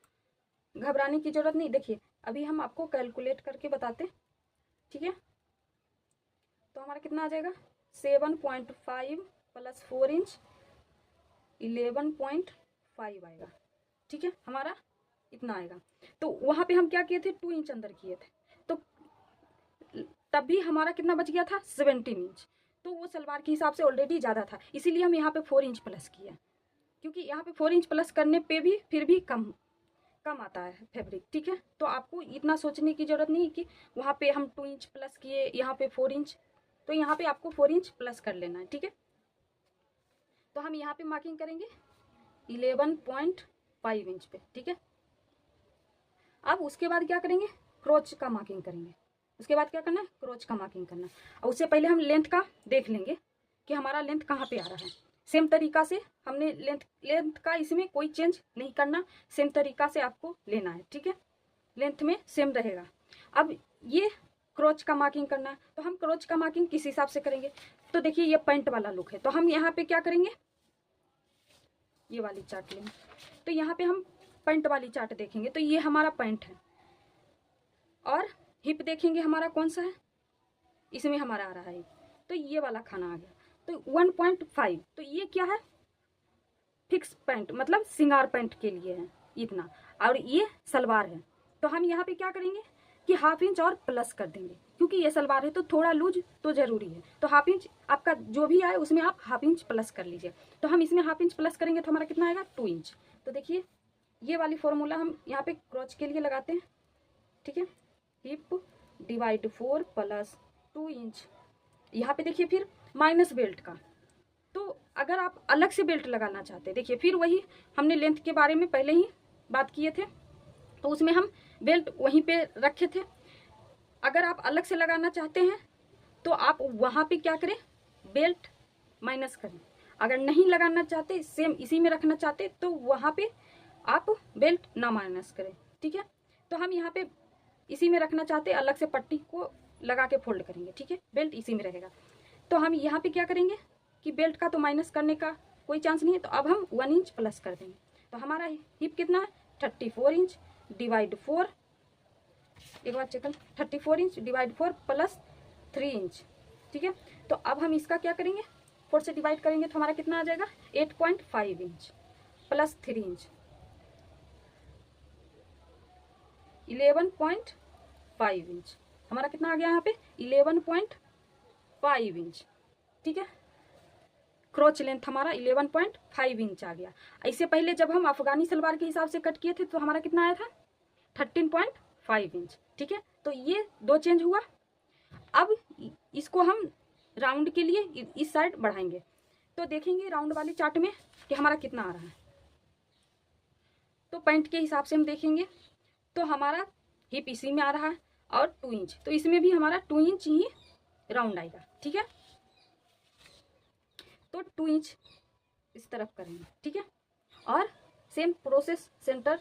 Speaker 1: घबराने की ज़रूरत नहीं। देखिए अभी हम आपको कैलकुलेट करके बताते। ठीक है, तो हमारा कितना आ जाएगा, 7.5 + 4 इंच 11.5 आएगा। ठीक है, हमारा इतना आएगा। तो वहाँ पे हम क्या किए थे, 2 इंच अंदर किए थे, तो तब भी हमारा कितना बच गया था, 17 इंच। तो वो सलवार के हिसाब से ऑलरेडी ज़्यादा था, इसीलिए हम यहाँ पे 4 इंच प्लस किया, क्योंकि यहाँ पे 4 इंच प्लस करने पे भी फिर भी कम आता है फैब्रिक। ठीक है, तो आपको इतना सोचने की ज़रूरत नहीं कि वहाँ पे हम 2 इंच प्लस किए, यहाँ पे 4 इंच, तो यहाँ पे आपको 4 इंच प्लस कर लेना है। ठीक है, तो हम यहाँ पे मार्किंग करेंगे 11.5 इंच पे। ठीक है, अब उसके बाद क्या करेंगे, क्रोच का मार्किंग करेंगे। उसके बाद क्या करना है, क्रोच का मार्किंग करना। और उससे पहले हम लेंथ का देख लेंगे कि हमारा लेंथ कहाँ पे आ रहा है। सेम तरीका से हमने लेंथ का इसमें कोई चेंज नहीं करना, सेम तरीका से आपको लेना है। ठीक है, लेंथ में सेम रहेगा। अब ये क्रोच का मार्किंग करना है, तो हम क्रोच का मार्किंग किस हिसाब से करेंगे, तो देखिए ये पैंट वाला लुक है, तो हम यहाँ पे क्या करेंगे, ये वाली चार्ट लेंगे। तो यहाँ पे हम पैंट वाली चार्ट देखेंगे, तो ये हमारा पैंट है, और हिप देखेंगे हमारा कौन सा है, इसमें हमारा आ रहा है, तो ये वाला खाना आ गया। तो 1.5, तो ये क्या है, फिक्स पैंट, मतलब सिंगार पैंट के लिए है इतना, और ये सलवार है। तो हम यहाँ पे क्या करेंगे, कि हाफ इंच और प्लस कर देंगे, क्योंकि ये सलवार है तो थोड़ा लूज तो ज़रूरी है, तो हाफ इंच आपका जो भी आए उसमें आप हाफ इंच प्लस कर लीजिए। तो हम इसमें हाफ इंच प्लस करेंगे तो हमारा कितना आएगा 2 इंच। तो देखिए ये वाली फॉर्मूला हम यहाँ पे क्रॉच के लिए लगाते हैं, ठीक है। Hip divide 4 plus 2 inch. यहाँ पे देखिए फिर माइनस बेल्ट का, तो अगर आप अलग से बेल्ट लगाना चाहते हैं, देखिए फिर वही हमने लेंथ के बारे में पहले ही बात किए थे, तो उसमें हम बेल्ट वहीं पे रखे थे। अगर आप अलग से लगाना चाहते हैं तो आप वहाँ पे क्या करें, बेल्ट माइनस करें। अगर नहीं लगाना चाहते, सेम इसी में रखना चाहते, तो वहाँ पे आप बेल्ट ना माइनस करें, ठीक है। तो हम यहाँ पे इसी में रखना चाहते, अलग से पट्टी को लगा के फोल्ड करेंगे, ठीक है, बेल्ट इसी में रहेगा। तो हम यहाँ पे क्या करेंगे कि बेल्ट का तो माइनस करने का कोई चांस नहीं है, तो अब हम 1 इंच प्लस कर देंगे। तो हमारा हिप कितना है 34 इंच डिवाइड 4, एक बार चेक कर, 34 इंच डिवाइड 4 प्लस 3 इंच, ठीक है। तो अब हम इसका क्या करेंगे, 4 से डिवाइड करेंगे तो हमारा कितना आ जाएगा 8.5 इंच प्लस 3 इंच 11.5 इंच। हमारा कितना आ गया यहाँ पे 11.5 इंच, ठीक है। क्रॉच लेंथ हमारा 11.5 इंच आ गया। इससे पहले जब हम अफगानी सलवार के हिसाब से कट किए थे तो हमारा कितना आया था 13.5 इंच, ठीक है। तो ये 2 चेंज हुआ। अब इसको हम राउंड के लिए इस साइड बढ़ाएंगे, तो देखेंगे राउंड वाले चार्ट में कि हमारा कितना आ रहा है। तो पैंट के हिसाब से हम देखेंगे तो हमारा हिप इसी में आ रहा है और 2 इंच, तो इसमें भी हमारा 2 इंच ही राउंड आएगा, ठीक है। तो 2 इंच इस तरफ करेंगे, ठीक है। और सेम प्रोसेस सेंटर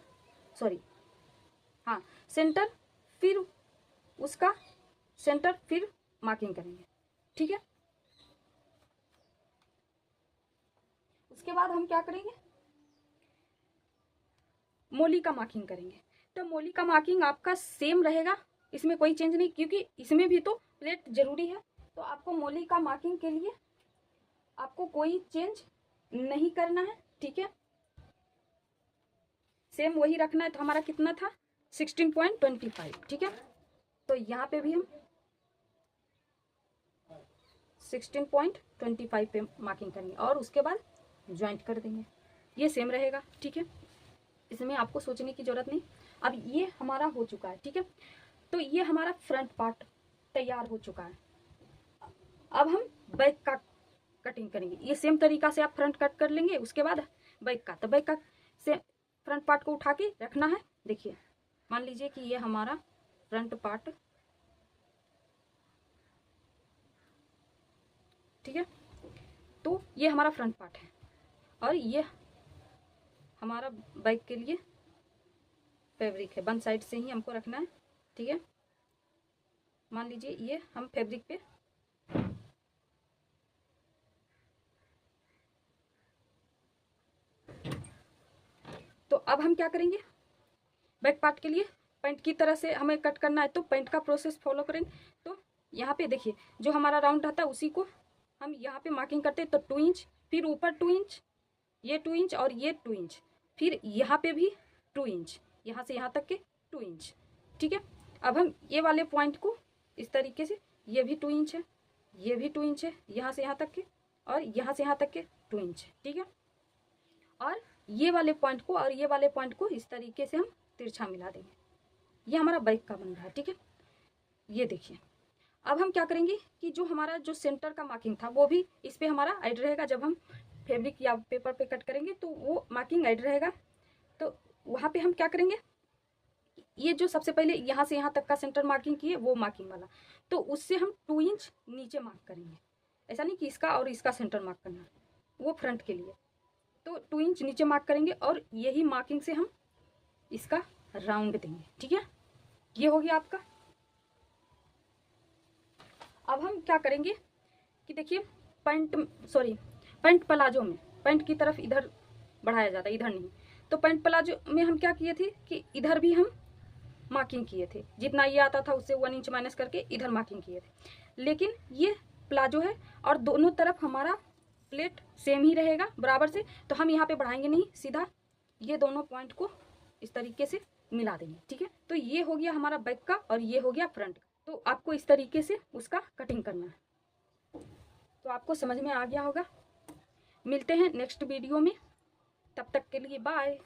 Speaker 1: सेंटर फिर उसका सेंटर फिर मार्किंग करेंगे, ठीक है। उसके बाद हम क्या करेंगे, मोली का मार्किंग करेंगे। तो मोली का मार्किंग आपका सेम रहेगा, इसमें कोई चेंज नहीं, क्योंकि इसमें भी तो प्लेट जरूरी है। तो आपको मोली का मार्किंग के लिए आपको कोई चेंज नहीं करना है, ठीक है, सेम वही रखना है। तो हमारा कितना था 16.25, ठीक है। तो यहाँ पे भी हम 16.25 पे मार्किंग करेंगे और उसके बाद ज्वाइंट कर देंगे, ये सेम रहेगा, ठीक है। इसमें आपको सोचने की जरूरत नहीं। अब ये हमारा हो चुका है, ठीक है। तो ये हमारा फ्रंट पार्ट तैयार हो चुका है। अब हम बैक का कटिंग करेंगे। ये सेम तरीका से आप फ्रंट कट कर लेंगे, उसके बाद बैक का, तो बैक का से फ्रंट पार्ट को उठा के रखना है। देखिए मान लीजिए कि ये हमारा फ्रंट पार्ट, ठीक है। तो ये हमारा फ्रंट पार्ट है और ये हमारा बैक के लिए फैब्रिक है, वन साइड से ही हमको रखना है, ठीक है। मान लीजिए ये हम फैब्रिक पे तो अब हम क्या करेंगे, बैक पार्ट के लिए पैंट की तरह से हमें कट करना है, तो पैंट का प्रोसेस फॉलो करेंगे। तो यहाँ पे देखिए जो हमारा राउंड रहता है उसी को हम यहाँ पे मार्किंग करते हैं। तो 2 इंच, फिर ऊपर 2 इंच, ये 2 इंच और ये 2 इंच, फिर यहाँ पे भी 2 इंच, यहाँ से यहाँ तक के 2 इंच, ठीक है। अब हम ये वाले पॉइंट को इस तरीके से, ये भी 2 इंच है, ये भी 2 इंच है, यहाँ से यहाँ तक के और यहाँ से यहाँ तक के 2 इंच, ठीक है। और ये वाले पॉइंट को और ये वाले पॉइंट को इस तरीके से हम तिरछा मिला देंगे। ये हमारा बैक का बन रहा है, ठीक है। ये देखिए अब हम क्या करेंगे कि जो हमारा जो सेंटर का मार्किंग था वो भी इस पे हमारा ऐड रहेगा। जब हम फैब्रिक या पेपर पे कट करेंगे तो वो मार्किंग ऐड रहेगा। तो वहाँ पे हम क्या करेंगे, ये जो सबसे पहले यहाँ से यहाँ तक का सेंटर मार्किंग किए वो मार्किंग वाला, तो उससे हम 2 इंच नीचे मार्क करेंगे। ऐसा नहीं कि इसका और इसका सेंटर मार्क करना, वो फ्रंट के लिए। तो 2 इंच नीचे मार्क करेंगे और यही मार्किंग से हम इसका राउंड देंगे, ठीक है। ये हो गया आपका। अब हम क्या करेंगे कि देखिए पैंट प्लाजो में पैंट की तरफ इधर बढ़ाया जाता है, इधर नहीं। तो पैंट प्लाजो में हम क्या किए थे कि इधर भी हम मार्किंग किए थे, जितना ये आता था उससे 1 इंच माइनस करके इधर मार्किंग किए थे। लेकिन ये प्लाजो है और दोनों तरफ हमारा प्लेट सेम ही रहेगा बराबर से, तो हम यहाँ पे बढ़ाएंगे नहीं, सीधा ये दोनों पॉइंट को इस तरीके से मिला देंगे। ठीक है, तो ये हो गया हमारा बैक का और ये हो गया फ्रंट का। तो आपको इस तरीके से उसका कटिंग करना है। तो आपको समझ में आ गया होगा। मिलते हैं नेक्स्ट वीडियो में, तब तक के लिए बाय।